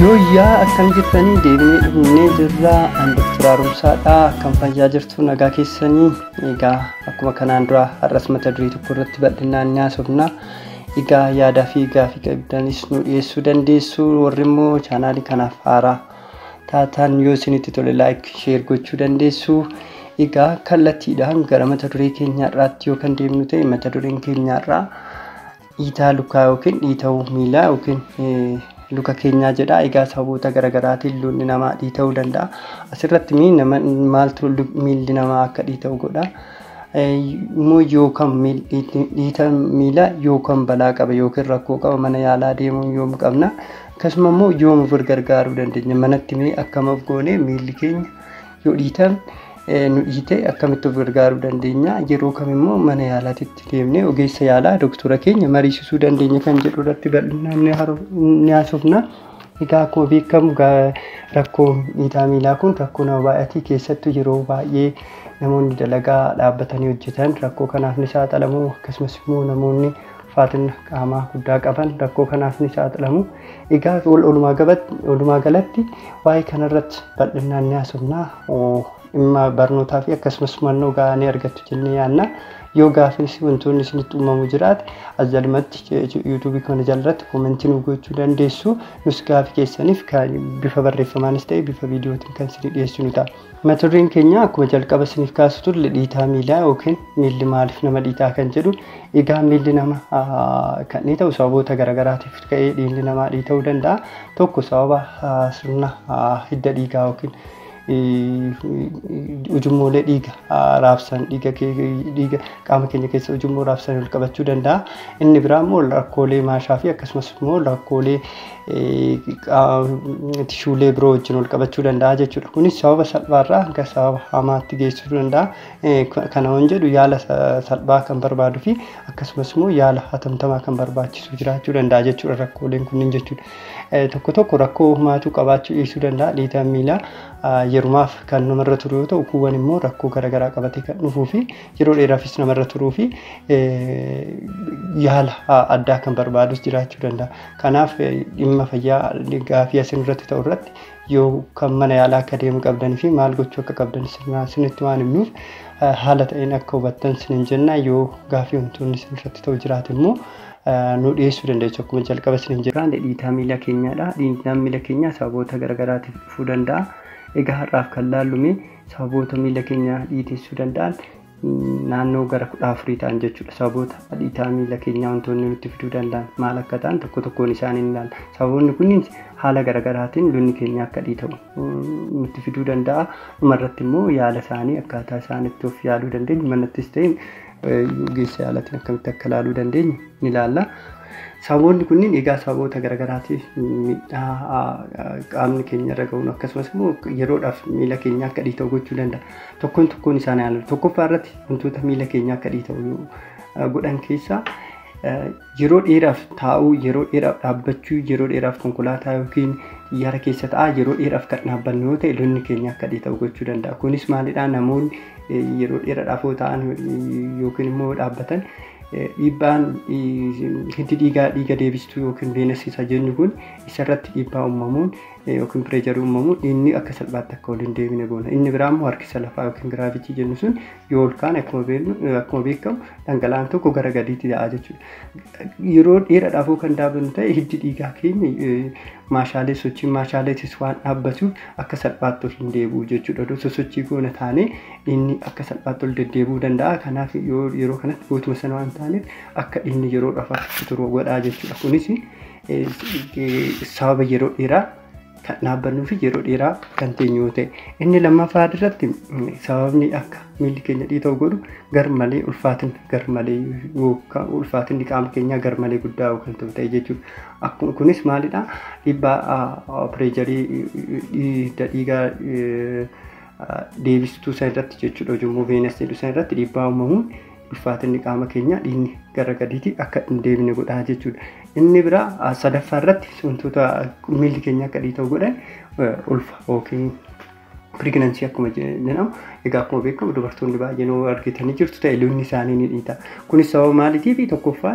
Yaa akkam jirtanii deebinee dhufnee jirra. Dr. Haaromsaadha. Kan fayyaa jirtu nagaa keessanii. Egaa akkuma kanaan dura har'as mata duree tokko irratti bal'inaan haasofna. Egaa yaadaa fi gaafii qabdanis nu dhiyeessuu dandeessu. Warri immoo chaanaalii kanaaf haaraa taatan yoo isinitti tole like share gochuu dandeessu. Egaa kallattiidhaan gara mata duree keenyaarraatti yoo kan deemnu ta'e mata dureen keenyaarraa dhiitaa lukaa yookiin dhiita'uu miilaa yookiin luka keenyaa jedha. Egaa sababoota garaagaraatiin luunni namaa dhiita'uu danda'a. Asirratti maaltu miilli namaa akka dhiita'u godha? Immoo yookaan dhiita miila yookaan balaa qaba yookiin rakkoo qaba mana yaalaa deemuun yoom qabna? Akkasuma immoo yoom gargaaruu dandeenya? Manatti akkam of goone miilli keenya yoo dhiitame nu dhiite akkamitti of gargaaruu dandeenya? Yeroo kam immoo mana yaalaatti deemnee ogeessa yaalaa doktora keenya mariisisuu dandeenya kan jedhu irratti bal'inaan ni haasofna. Egaa akkuma beekamu rakkoo dhiitaa miilaa kun rakkoo nama baay'atii keessattuu yeroo baay'ee namoonni dalagaa dhaabbatanii hojjetan rakkoo kanaaf ni saaxilamu. Akkasumas immoo namoonni ulfaatina qaamaa guddaa qaban rakkoo kanaaf ni saaxilamu. Egaa walumaa galatti waa'ee kanarratti bal'inaan ni haasofna. Dhimma barnootaa fi akkasumas hubannoo gahaa ni argattu jennee yaadna. Yoo gaaffiis wantoonni isinitti uumamu jiraate as jalatti YouTube kana jalatti koomentii nu gochuu dandeessu. Nus gaaffii keessaniif bifa barreeffamaanis ta'e bifa viidiyootiin kan isin dhiyeessinu ta'a. Mata dureen keenya akkuma jalqaba isiniif kaasu turre dhiitaa miilaa yookiin miilli maaliif nama dhiitaa kan jedhu. Egaa miilli nama kan dhiita'u sababoota garaagaraatiif ka'ee dhiigni namaa dhiita'uu danda'a. Tokko sababa sirna hidda dhiigaa yookiin ujummoolee dhiiga raabsan dhiiga qaama keenya keessa ujummoo raabsan wal qabachuu danda'a. Inni biraa immoo rakkoolee maashaa fi akkasumas immoo rakkoolee tishuulee biroo wajjin wal qabachuu danda'a jechuudha. Kunis sababa salphaarraa hanga sababa hamaatti geessisuu danda'a. Kana waan jedhu yaala salphaa kan barbaaduu fi akkasumas immoo yaala hatamtamaa kan barbaachisu jiraachuu danda'a jechuudha rakkooleen kunniin jechuudha. Tokko tokko rakkoo humaatuu qabaachuu dhiisuu danda'a. Dhiitaan miilaa yerumaaf kan namarra turu yoo ta'u kuuwwan immoo rakkoo garaagaraa qabatee kan dhufuu fi yeroo dheeraafis namarra turuu fi yaala addaa kan barbaadus jiraachuu danda'a. Kanaaf dhimma fayyaa gaaffii asin irratti ta'u irratti yoo kan mana yaalaa akka deemu qabdanii fi maal gochuu akka qabdan isinitti waan himnuuf haala ta'een akka hubattan isiniin jenna. Yoo gaaffii wantoonni isin irratti ta'u jiraate immoo nu dhiyeessuu dandeessu. Akkuma jalqaba isiniin jedhan dhiitaa miila keenyaadha. Dhiitaan miila keenyaa sababoota garaagaraatiif dhufuu danda'a. Egaa har'aaf kan laallume sababoota miila keenya dhiitessuu danda'an naannoo gara 14 ta'an jechuudha. Sababoota dhiitaa miila keenyaa wantoonni nutti fiduu danda'an maal akka ta'an tokko tokkoon isaanii ni ilaalla. Sababoonni kunniin haala garaagaraatiin luunni keenya akka dhiita'u nutti fiduu danda'a. Dhumarratti immoo yaala isaanii akkaataa isaanitti of yaaluu dandeenyu manattis ta'e ogeessa yaalaatiin akkamitti akka ilaaluu dandeenyu ni ilaalla. Sababoonni kunniin egaa sababoota garaagaraatiif miidhaa qaamni keenya irra ga'uun akkasumas immoo yeroodhaaf miila keenya akka dhiita'u gochuu danda'a. Tokkoon isaanii haala tokkoffaa irratti wantoota miila keenya akka dhiita'u godhan keessaa yeroo dheeraaf taa'uu, yeroo dheeraaf dhaabbachuu, yeroo dheeraaf konkolaataa yookiin xiyyaara keessa taa'aa yeroo dheeraaf kan dhaabbannu yoo ta'e luunni keenya akka dhiita'u gochuu danda'a. Kunis maalidhaa? Namoonni yeroo dheeraadhaaf ta'an yookiin immoo dhaabbatan dhiibbaan hiddi dhiiga deebistuu yookiin veenasiisa jennu kun isarratti dhiibbaa uumamuun yookiin pireejarii uumamuun inni akka salphaatti akka waliin deebine goona. Inni biraa immoo harkisa lafaa yookiin giraavitii jennu sun yoo ol kaane akkuma beekamu dhangala'aan tokko gara gadiitti yaa'aa jechuudha. Yeroo dheeraadhaaf kan dhaabannu ta'e hiddi dhiigaa keenya maashaalee sochiin maashaaleetis waan dhaabbatuuf akka salphaatti ol hin deebi'u jechuudha. Sosochii goona taanee inni akka salphaatti ol deddeebi'uu danda'a. Kanaaf yeroo kanatti gootuma sana waan taaneef akka inni yeroodhaaf akka turu godhaa jechuudha. Kunis sababa yeroo dheeraa kan dhaabbannuu fi yeroo dheeraa kan teenyu yoo ta'e. Inni lammaffaa irratti sababni akka miilli keenya dhiita'u godhu garmalee ulfaatina garmalee yookaan ulfaatinni qaama keenyaa garmalee guddaa kan ta'e jechuudha. Kunis maalidhaa? Dhiibbaa pireejarii dhiigaa deebistuu sana irratti jechuudha. Ujummoo veenasii sana irratti dhiibbaa uumamuun ulfaatinni qaama keenyaa dhiigni gara gadiitti akka hin deebine godhaa jechuudha. Inni biraa sadaffaa irratti wantoota miilli keenya akka dhiita'u godhan ulfa yookiin Pregnancy akkuma jedhamu egaa akkuma beekamu dubartoonni baay'een argitanii jirtu ta'e loonni isaanii ni dhiita. Kunis sababa maaliitiif tokkoffaa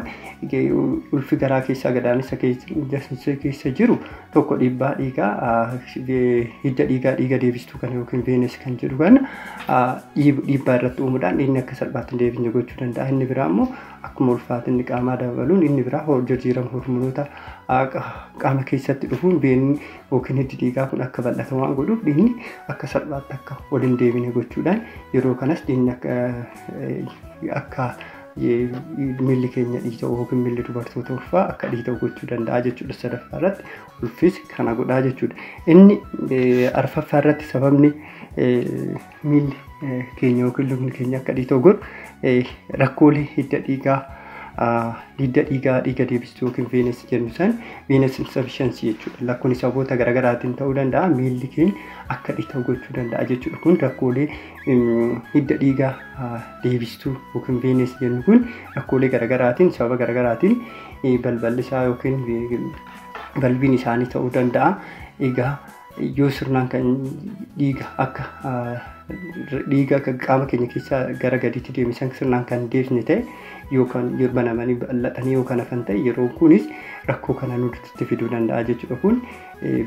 ulfi garaa keessaa gadaamessa keessa jiru tokko dhiibbaa dhiigaa hidda dhiigaa deebistuu kan yookiin veenes kan jedhu kana dhiibbaa irratti uumuudhaan inni akka salphaatti hin deebine gochuu danda'a. Inni biraa immoo akkuma ulfaatinni qaamaa dabaluun inni biraa jijjiirama hormoonota qaama keessatti dhufuun veenni yookiin hiddi dhiigaa kun akka bal'atu waan godhuuf dhiigni akka salphaatti akka wal hin deebine gochuudhaan yeroo kanas dhiigni akka miilli keenya dhiita'u yookiin miilli dubartoota ulfaa akka dhiita'u gochuu danda'a jechuudha. Sadaffaa irratti ulfis kana godhaa jechuudha. Inni arfaffaa irratti sababni miilli keenya yookiin lubni keenya akka dhiita'u godhu rakkoolee hidda dhiigaa deebistuu yookiin veenes jennu san veenes insufficiency jechuudha. Lakkoon sababoota garaagaraatiin ta'uu danda'a. Miilli keenya akka dhiita'u gochuu danda'a jechuudha. Kun rakkoolee hidda dhiigaa deebistuu yookiin veenes jennu kun rakkoolee garaagaraatiin sababa garaagaraatiin balballi isaa yookiin balbiin isaanii ta'uu danda'a. Egaa yoo sirnaan kan dhiiga akka qaama keenya keessaa gara gadiitti deemisan sirnaan kan deebisne ta'e yookaan yoo banamanii bal'atanii yookaan hafan ta'e yeroo kunis rakkoo kana nutti fiduu danda'a jechuudha. Kun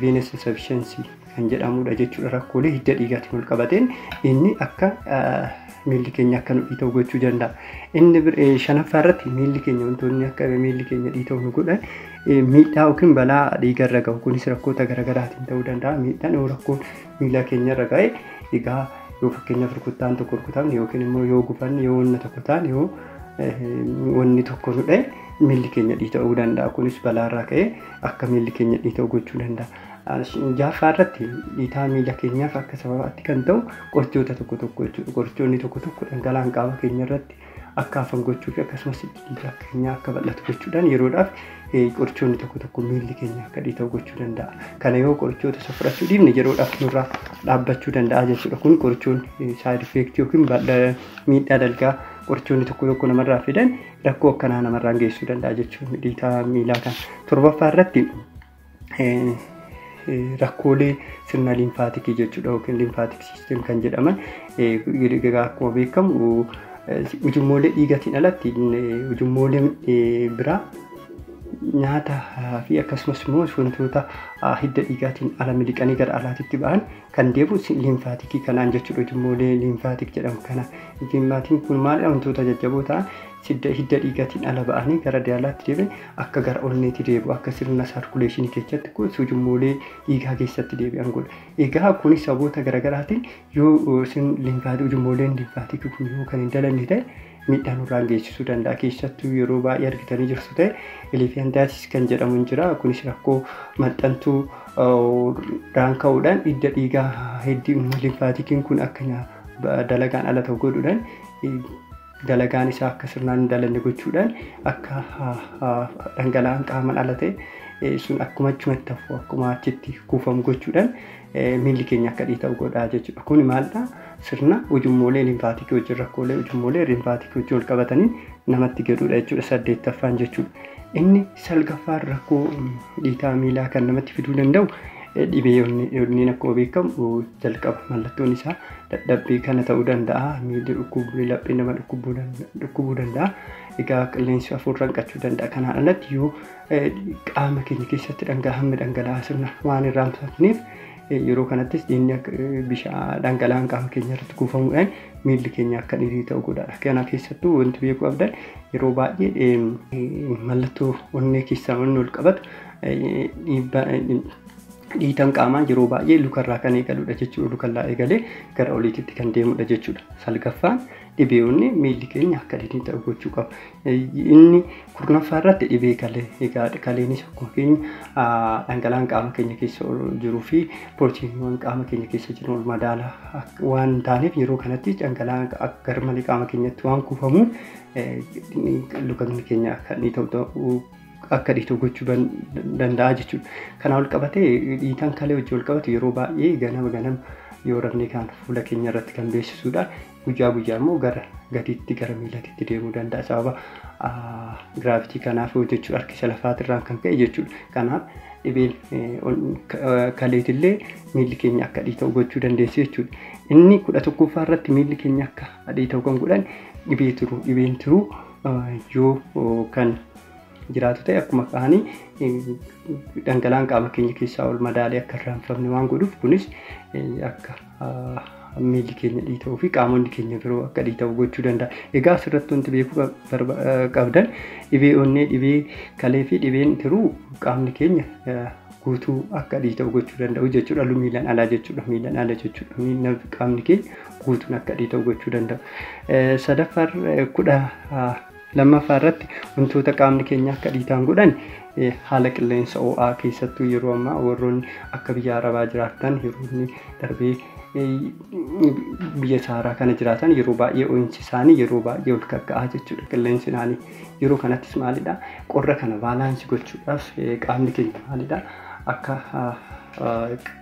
veenes insufficiency kan jedhamudha jechuudha. Rakkoolee hidda dhiigaatiin wal qabateen inni akka miilli keenya akka nu dhiita'u gochuu danda'a. Inni shanaffaa irratti miilli keenya wantoonni akka miilli keenya dhiita'u nu godhan miidhaa yookiin balaa dhiigarra gahu. Kunis rakkoota garaagaraatiin ta'uu danda'a. Miidhaan yoo rakkoon miila keenyarra ga'e egaa yoo fakkeenyaaf rukuttaan tokko rukutamne yookiin immoo yoo gufanne yoo wanna tokko taane yoo wanni tokko nu dha'e miilli keenya dhiita'uu danda'a. Kunis balaarraa ka'ee akka miilli keenya dhiita'u gochuu danda'a. Jaaffaa irratti dhiitaa miila keenyaaf akka sababaatti kan ta'u qorichoota tokko tokko jechuudha. Qorichoonni tokko tokko dhangala'aan qaama keenya irratti akka hafan gochuu fi akkasumas dhiiga keenya akka bal'atu gochuudhaan yeroodhaaf qorichoonni tokko tokko miilli keenya akka dhiita'u gochuu danda'a. Kana yoo qorichoota isa fudhachuu dhiifne yeroodhaaf nurraa dhaabbachuu danda'a jechuudha. Kun qorichoonni side effect yookiin miidhaa dalgaa qorichoonni tokko tokko namarraa fidan rakkoo akkanaa namarraan geessuu danda'a jechuudha. Dhiitaa miilaa kan torbaffaa irratti rakkoolee sirna liimfaatikii jechuudha yookiin liimfaatik siistem kan jedhaman akkuma beekamu ujummoolee dhiigaatiin alatti ujummoolee biraa nyaata fi akkasumas immoo wantoota hidda dhiigaatiin ala miliqanii gara alaatitti ba'an kan deebi'u liimfaatikii kanaan jechuudha. Ujummoolee liimfaatik jedhamu kana. Liimfaatiin kun maalidha? Wantoota jajjaboo ta'an hidda dhiigaatiin ala ba'anii gara daalaatti deebi'an akka gara onneetti deebi'u akka sirna saarkuleeshinii keessatti kun ujummoolee dhiigaa keessatti deebi'an godha. Egaa kunis sababoota garaagaraatiin yoo ujummooleen liimfaatikii kun yoo kan hin dalanne ta'e miidhaa nurraan geessisuu danda'a. Keessattuu yeroo baay'ee argitanii jirtu ta'e elefantiasis kan jedhamu hin jira. Kunis rakkoo maxxantuu dhaan ka'uudhaan hidda dhiigaa heddii liimfaatikiin kun akka dalagaan ala ta'u godhuudhaan dalagaan isaa akka sirnaan hin dalanne gochuudhaan akka dhangala'aan qaamaan ala ta'e sun akkuma achumatti hafu akkuma achitti kuufamu gochuudhaan miilli keenya akka dhiita'u godhaa jechuudha. Kun maalidha? Sirna ujummoolee liimfaatikii wajjin rakkoolee ujummoolee liimfaatikii wajjin wal qabatanii namatti galuudha jechuudha. Saddeettaffaan jechuudha. Inni salgaffaan rakkoo dhiitaa miilaa kan namatti fiduu danda'u dhibeewwan akkuma beekamu jalqaba mallattoon isaa dadhabbii kana ta'uu danda'a. Miilli dhukkubuu laphee nama dhukkubuu danda'a. Egaa qilleensi hafuurra hanqachuu danda'a. Kanaan alatti yoo qaama keenya keessatti dhangala'aa sirna waan irraa hamsafneef yeroo kanattis dhiigni bishaan dhangala'aan qaama keenya irratti kuufamuudhaan miilli keenya akka dhiirii ta'u godha. Kana keessattuu wanti beekuu qabdan yeroo baay'ee mallattoo onnee keessaa wanni wal qabatu dhiitaan qaamaa yeroo baay'ee lukarraa kan eegaludha jechuudha. Lukarraa eegalee gara oliitti kan deemudha jechuudha. Salgaffaan dhibeewwan miilli keenya akka dhiirii ta'u gochuu qaba. Inni kurnaffaa irratti dhibee kalee. Egaa kaleenis akkuma keenya dhangala'aan qaama keenya keessa jiruu fi pirootiiniiwwan qaama keenya keessa jiran wal madaalaa waan taaneef yeroo kanatti dhangala'aan gara malee qaama keenyatti waan kuufamuuf lukanni keenya akka dhiita'u gochuu danda'a jechuudha. Kana wal qabatee dhiitaan kalee wajjin wal qabatu yeroo baay'ee ganama yoo rafnee kan fuula keenya irratti kan beeksisuudha. Guyyaa immoo gara gadiitti gara miilatitti deemuu danda'a sababa giraavitii kanaaf jechuudha. Harkisa lafaatirraan kan ka'e jechuudha. Kanaaf dhibeen kaleetillee miilli keenya akka dhiita'u gochuu dandeessi jechuudha. Inni 11ffaa irratti miilli keenya akka dhiita'u kan godhan dhibeen tiruu yoo kan jiraatu ta'e akkuma kaanii dhangala'aan qaama keenya keessaa ol madaalee akka irraanfamne waan godhuuf kunis akka miilli keenya dhiita'uu fi qaamonni keenya biroo akka dhiita'u gochuu danda'a. Egaa asirratti wanti beekuu qabdan dhibee onnee, dhibee kalee fi dhibeen tiruu qaamni keenya guutuu akka dhiita'u gochuu danda'u jechuudha. Miilaan alaa jechuudha. Miilaan ala jechuudha. Qaamni keenya guutuun akka dhiita'u gochuu danda'u. Sadaffaa 12ffaa irratti wantoota qaamni keenya akka dhiita'an godhan haala qilleensa ho'aa keessattuu yeroo ammaa warroonni akka biyya Arabaa jiraatan yeroo inni darbee biyya Saaraa kana jiraatan yeroo baay'ee ho'iinsi isaanii yeroo baay'ee ol kakka'aa jechuudha. Qilleensi isaanii yeroo kanattis maalidha qorra kana baalaansii gochuudhaaf qaamni keenya maalidha akka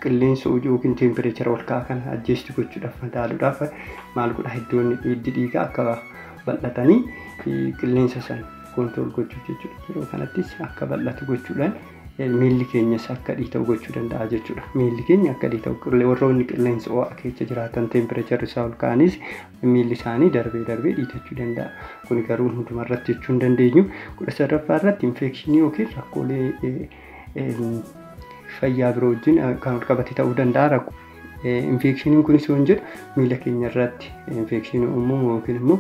qilleensa yookiin teempireechara ol ka'aa kana ajjeessu gochuudhaaf madaaluudhaaf maal godha iddoon hiddi dhiigaa akka bal'atanii qilleensa san kontool gochuu jechuudha. Yeroo kanattis akka bal'atu gochuudhaan miilli keenyas akka dhiita'u gochuu danda'a jechuudha. Miilli keenya akka dhiita'u warroonni qilleensa ho'aa keessa jiraatan teempireechara isaa ol ka'anis miilli isaanii darbee dhiitachuu danda'a. Kun garuu hundumarratti jechuu hin dandeenyu. 13ffaa irratti infekshinii yookiin rakkoolee fayyaa biroo wajjin kan ol qabate ta'uu danda'a. Infekshiniin kunis yoo jedhu miila keenya irratti infekshinii uumamu yookiin immoo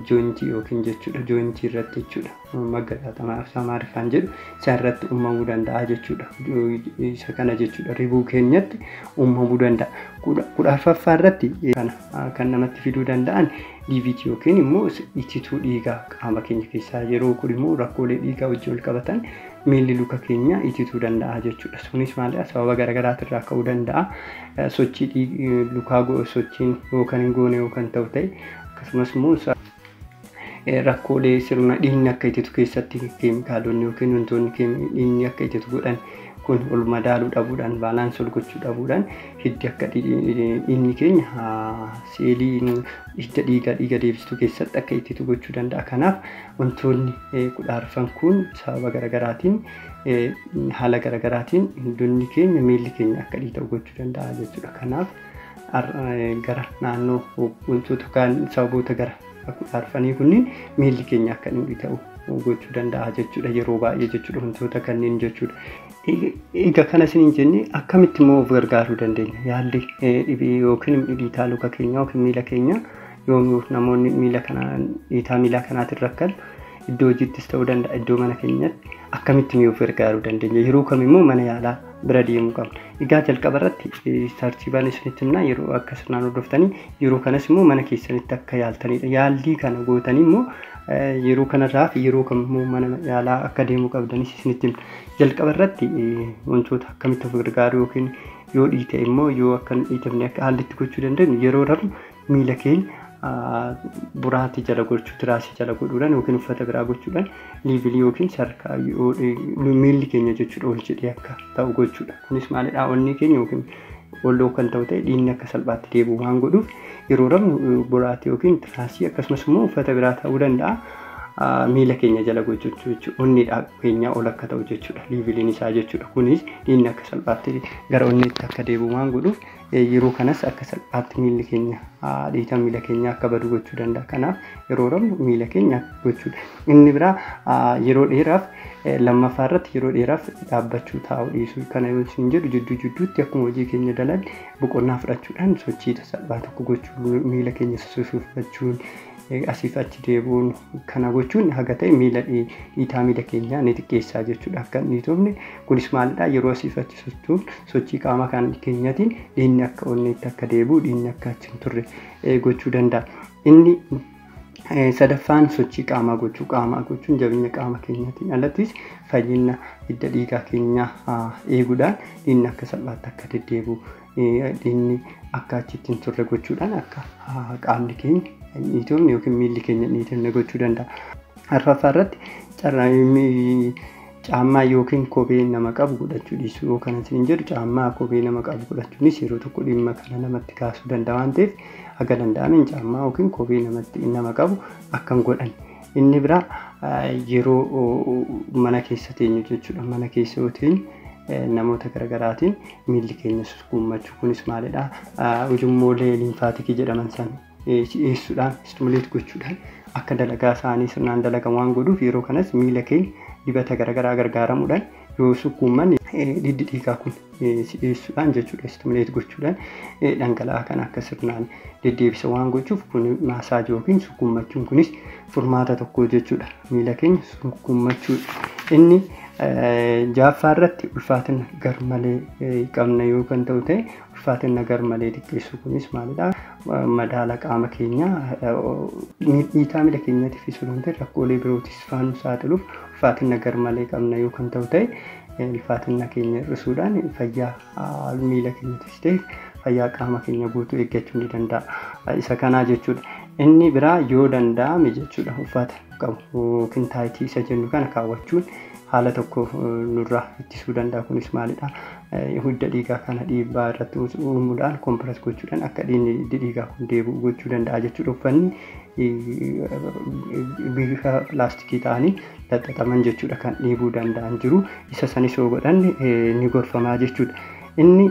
jointii yookiin jechuudha. Jointii irratti jechuudha. Magaalaa Samaariffaan jedhu isa irratti uumamuu danda'a jechuudha. Isa kana jechuudha. Ribuu keenyatti uumamuu danda'a. 14ffaa irratti kan namatti fiduu danda'an DVT yookiin immoo itituu dhiigaa qaama keenya keessaa yeroo kun immoo rakkoolee dhiigaa wajjin wal qabatan miilli luka keenya itituu danda'a jechuudha. Sunis maalidha sababa garaagaraatirraa ka'uu danda'a. Sochii lukaa sochiin yookaan hin goone yookaan ta'u ta'e akkasumas immoo rakkoolee sirna dhiigni akka ititu keessatti keemikaalonni yookiin wantoonni dhiigni akka ititu godhan kun ol madaaluu dhabuudhaan baalaansii ol gochuu dhabuudhaan hiddi akka dhiigni keenya seelii hidda dhiiga deebistuu keessatti akka ititu gochuu danda'a. Kanaaf wantoonni 14ffaan kun sababa garaagaraatiin haala garaagaraatiin hiddoonni keenya miilli keenya akka dhiita'u gochuu danda'a jechuudha. Kanaaf gara naannoo wantoota kaan sababoota gara 14ffanii kunniin miilli keenya akka dhiita'u gochuu danda'a jechuudha. Yeroo baay'ee jechuudha wantoota kanneen jechuudha. Egaa kana isiniin jennee akkamitti immoo of gargaaruu dandeenya? Yaalli dhibee yookiin dhiitaa luka keenya yookiin miila keenya yoomuu namoonni dhiitaa miila kanaatiin rakkan iddoo hojiittis ta'uu danda'a iddoo mana keenyatti akkamitti of gargaaruu dandeenya? Yeroo kamimmoo mana yaalaa bira deemuu qabna. Egaa jalqaba irratti saarchii baanee isinitti himnaa yeroo akka sirnaan hordoftanii yeroo kanas immoo mana keessanitti akka yaaltanidha. Yaallii kana gootanii immoo yeroo kanarraa fi yeroo kamimmoo mana yaalaa akka deemuu qabdanis isinitti himna. Jalqaba irratti wantoota akkamitti of gargaaruu yookiin yoo dhiite immoo yoo akka hin dhiitamne akka haalli itti gochuu dandeenyu yeroo rafnu miila keenya buraatii jala gochuu tiraasii jala godhuudhaan yookiin uffata biraa gochuudhaan liivilii yookiin sarkaa miilli keenya jechuudha ol jedhee akka ta'u gochuudha. Kunis maalidhaa onni keenya yookiin olloo kan ta'u ta'e dhiigni akka salphaatti deebi'u waan godhuuf yeroo rafnu buraatii yookiin tiraasii akkasumas immoo uffata biraa ta'uu danda'a. Miila keenya jala gochuu jechuudha. Onni keenya ol akka ta'u jechuudha. Liiviliin isaa jechuudha. Kunis dhiigni akka salphaatti gara onneetti akka deebi'u waan godhuuf yeroo kanas akka salphaatti miilli keenya dhiitaa miila keenya akka badu gochuu danda'a. Kanaaf yeroo rafnu miila keenya gochuudha. Inni biraa yeroo dheeraaf lammaffaa irratti yeroo dheeraaf dhaabbachuu taa'uu dhiisuu kana yoo isin jedhu jidduutti akkuma hojii keenya dalan boqonnaa fudhachuudhaan sochii salphaa tokko gochuu miila keenya sosochiifachuun asiif achi deebi'uun kana gochuun haga ta'e miila dhiitaa miila keenyaa ni xiqqeessaa jechuudha. Akka hin dhiitofne kunis maalidhaa yeroo asiif achi socho'uun sochii qaama kan keenyaatiin dhiigni akka onneetti akka deebi'u dhiigni akka achi hin turre gochuu danda'a. Inni sadaffaan sochii qaamaa gochuun jabeenya qaama keenyaatiin alattis fayyina hidda dhiigaa keenyaa eeguudhaan dhiigni akka salphaatti akka deddeebi'u dhiigni akka achitti hin turre gochuudhaan akka qaamni keenya dhiitomne yookiin miilli keenya dhiitomne gochuu danda'a. Arfaffaa irratti caammaa yookiin kophee nama qabu godhachuu dhiisuu yoo kanas hin jedhu caammaa kophee nama qabu godhachuunis yeroo tokko dhimma kana namatti kaasuu danda'a waan ta'eef haga danda'ameen caammaa yookiin kophee nama qabu akkam godhan. Inni biraa yeroo mana keessa teenyu jechuudha. Mana keessa yootiin namoota garaagaraatiin miilli keenya sukkuummachuu kunis maalidha? Ujummoolee linfaatikii jedhaman san dhiyeessuudhaan stimuleet gochuudhaan akka dalagaa isaanii sirnaan dalagan waan godhuuf yeroo kanas miila keenya dibata garaagaraa gargaaramuudhaan yoo sukkuumman hiddi dhiigaa kun dhiyeessuudhaan jechuudha. Stimuleet gochuudhaan dhangala'aa kan akka sirnaan deddeebisa waan gochuuf kun maasaajii yookiin sukkuummachuun kunis furmaata tokko jechuudha. Miila keenya sukkuummachuu inni jaaffaa irratti ulfaatina garmalee qabna yoo kan ta'u ta'e ulfaatina garmalee xiqqeessuu kunis maalidha? Madaala qaama keenyaa dhiitaa miila keenyaatiif isuu rakkoolee birootis faana saaxiluuf ulfaatina garmalee qabna yoo kan ta'u ta'e ulfaatina keenya hir'isuudhaan fayyaa miila keenyaatiif ta'e fayyaa qaama keenya guutuu eeggachuu ni danda'a. Isa kanaa jechuudha. Inni biraa yoo danda'ame jechuudha uffata qabu yookiin taayitii isa jennu kana kaawwachuun haala tokko nurraa ittisuu danda'a. Kunis maalidha? Hidda dhiigaa kana dhiibbaa irratti uumuudhaan kompirees gochuudhaan akka dhiigni dhiigaa kun deebi'u gochuu danda'a jechuudha. Uffanni bifa pilaastikii ta'anii laxxaxaman jechuudha kan dhiibuu danda'an jiru. Isa sanis yoo godhan ni gorfamaa jechuudha. Inni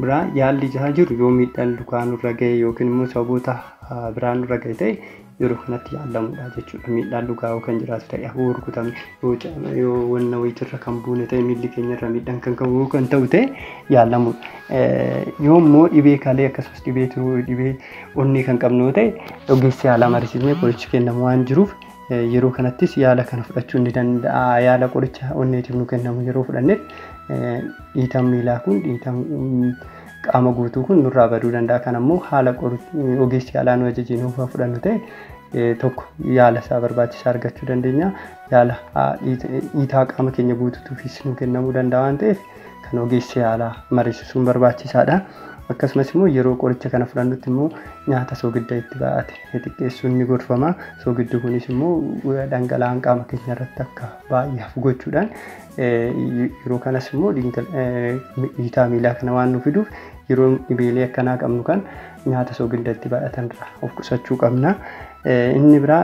biraa yaalli jaha jiru yoo miidhaan lukaa nurra ga'e yookiin immoo sababoota biraan nurra ga'e ta'e yeroo kanatti yaallamuudha jechuudha. Miidhaan lukaa kan jiraatu ta'e yoo rukutame yoo wanna wayitirra kan buune ta'e miilli keenya irra miidhaan kan qabu kan ta'u ta'e yaallamuudha. Yoo immoo dhibee kalee akkasumas dhibee turuu dhibee onnee kan qabnu ta'e ogeessa yaalaa mariisisnee qorichi kennamu waan jiruuf yeroo kanattis yaala kana fudhachuu ni danda'a. Yaala qoricha onneetiif nu kennamu yeroo fudhanneef dhiitaan miilaa kun dhiitaan qaama guutuu kun nurraa baduu danda'a. Kan ammoo haala ogeessi yaalaa nu ajajee nuuf fudhannu ta'e tokko yaala isaa barbaachisaa argachuu dandeenya. Yaala dhiitaa qaama keenya guutuutiifis nu kennamuu danda'a waan ta'eef kan ogeessi yaalaa mariisisuun barbaachisaadha. Akkasumas immoo yeroo qoricha kana fudhannutti immoo nyaata soogidda itti baate xiqqeessuun ni gorfama. Soogiddi kunis immoo dhangala'aan qaama keenya irratti akka baay'aaf gochuudhaan yeroo kanas immoo dhiitaa miilaa kana waan nu fiduuf yeroo dhibeelee akkanaa qabnu kan nyaata soogidda itti baay'atan irraa of qusachuu qabna. Inni biraa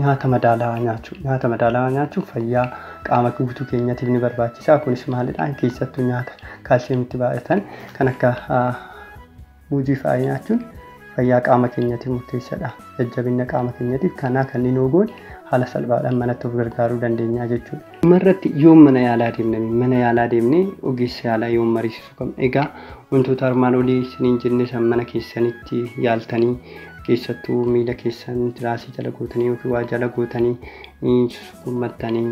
nyaata madaalawaa nyaachuu. Nyaata madaalawaa nyaachuun fayyaa qaama guutuu keenyaatiif ni barbaachisa. Kunis maalidha? Keessattuu nyaata kaalsiyeemii itti baay'atan kan akka muuzii fa'aa nyaachuun fayyaa qaama keenyaatiif murteessaadha. Jajjabina qaama keenyaatiif kanaa kanneen ogoon haala salphaadhaan manatti of gargaaruu dandeenya jechuudha. Dhumarratti yoo mana yaalaa deemnee ogeessa yaalaa yoo mariisisuu qabna. Egaa wantoota armaan olii isiniin jenne san mana keessanitti yaaltanii keessattuu miila keessan tiraasii jala gootanii yookiin waa jala gootanii sukkuummattanii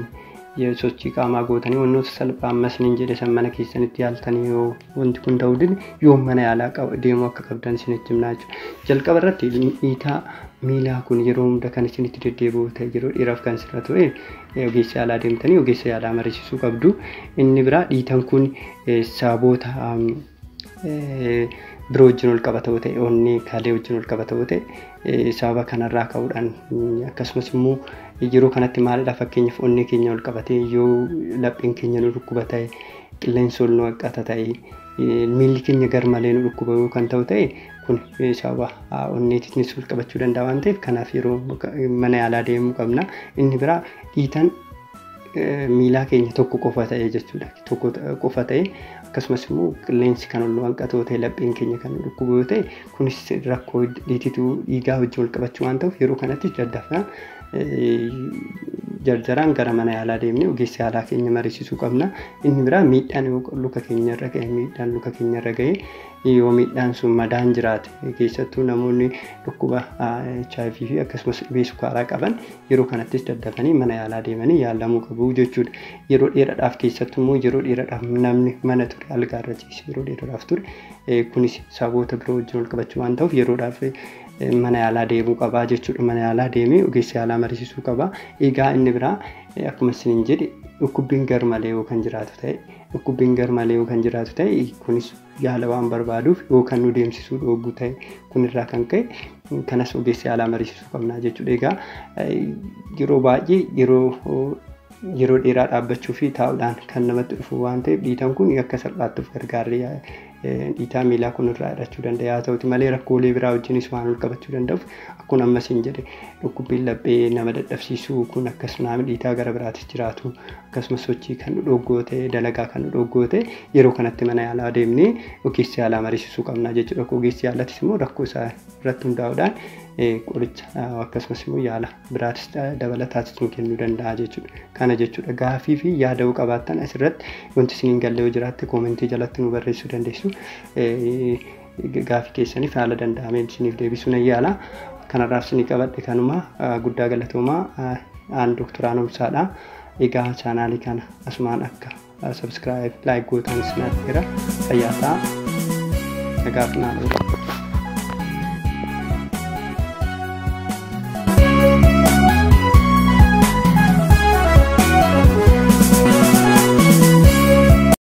sochii qaamaa gootanii wantoota salphaa ammas isiniin jedhe san mana keessanitti yaaltanii yoo wanti kun ta'uu dide yoo mana yaalaa deemuu akka qabdan isinitti himnaa jechuudha. Jalqaba irratti dhiitaa miilaa kun yeroo hunda kan isinitti deddeebi'u ta'e yeroo dheeraaf kan sirra ta'e ogeessa yaalaa deemtanii ogeessa yaalaa mariisisuu qabdu. Inni biraa dhiitaan kun sababoota biroo wajjin ol qabata ta'e onnee kalee wajjin ol qabata ta'e sababa kanarraa ka'uudhaan akkasumas immoo yeroo kanatti maalidha? Fakkeenyaaf onnee keenya ol qabatee yoo lapheen keenya nu dhukkuba ta'e qilleensi ol nu haqqata ta'e miilli keenya garmalee nu dhukkuba yoo kan ta'u ta'e kun sababa onneetiinis ol qabachuu danda'a waan ta'eef kanaaf yeroo mana yaalaa deemuu qabna. Inni biraa dhiitaan miilaa keenya tokko qofa ta'e jechuudha. Tokko qofa ta'e akkasumas immoo qilleensi kan ol hanqatu ta'e lapheen keenya kan dhukkubu yoo ta'e kunis rakkoo dhiitituu dhiigaa wajjin ol qabachuu waan ta'uuf yeroo kanatti daddafnaan jarjaraan gara mana yaalaa deemnee ogeessa yaalaa keenya mariisisuu qabna. Inni biraa miidhaan luka keenya irra ga'e miidhaan luka keenya irra ga'e yoo miidhaan sun madaan jiraate keessattuu namoonni dhukkuba HIV fi akkasumas dhibee sukaaraa qaban yeroo kanattis daddafanii mana yaalaa deemanii yaalamuu qabu jechuudha. Yeroo dheeraadhaaf keessattuu immoo yeroo dheeraadhaaf namni mana ture algaa irra ciise yeroo dheeraadhaaf ture kunis sababoota biroo wajjin ol qabachuu waan ta'uuf yeroodhaaf mana yaalaa deemuu qabaa jechuudha. Mana yaalaa deemee ogeessa yaalaa mariisisuu qabaa. Egaa inni biraa akkuma isiniin jedhe dhukkubbiin garmalee yoo kan jiraatu ta'e kunis yaala waan barbaaduuf yoo kan nu deemsisuu dhoowwu ta'e kunirraa kan ka'e kanas ogeessa yaalaa mariisisuu qabnaa jechuudha. Egaa yeroo baay'ee yeroo dheeraa dhaabbachuu fi taa'uudhaan kan namatti dhufu waan ta'eef dhiitaan kun akka salphaatti of gargaaree dhiitaa miilaa kun irraa hidhachuu danda'a. Haa ta'uti malee rakkoolee biraa wajjinis waan wal qabachuu danda'uuf akkuma ammas hin jedhe dhukkubbiin laphee nama dadhabsiisuu kun akkasuma dhiitaa gara biraatis jiraatu akkasumas sochii kan nu dhoggoote dalagaa kan nu dhoggoote yeroo kanatti mana yaalaa deemnee ogeessa yaalaa mariisisuu qabna jechuudha. Ogeessi yaalaatis immoo rakkoo isaa irratti hundaa'uudhaan qoricha akkasumas immoo yaala biraatis dabalataatis nu kennuu danda'a jechuudha. Kana jechuudha gaafii fi yaada'uu qabaattan asirratti wanti isiniin galle yoo jiraatte koomentii jalatti nu barreessuu dandeessu. Gaafii keessaniif haala danda'ameen isiniif deebisuu nan yaala. Kanarraaf isinii qabadhe kanuma guddaa galatoomaa aan Dr. Haaromsaadha. Egaa chaanaalii kana asumaan akka subscribe like gootan isin argeera. Fayyaa ta'aa. Nagaaf naannoo.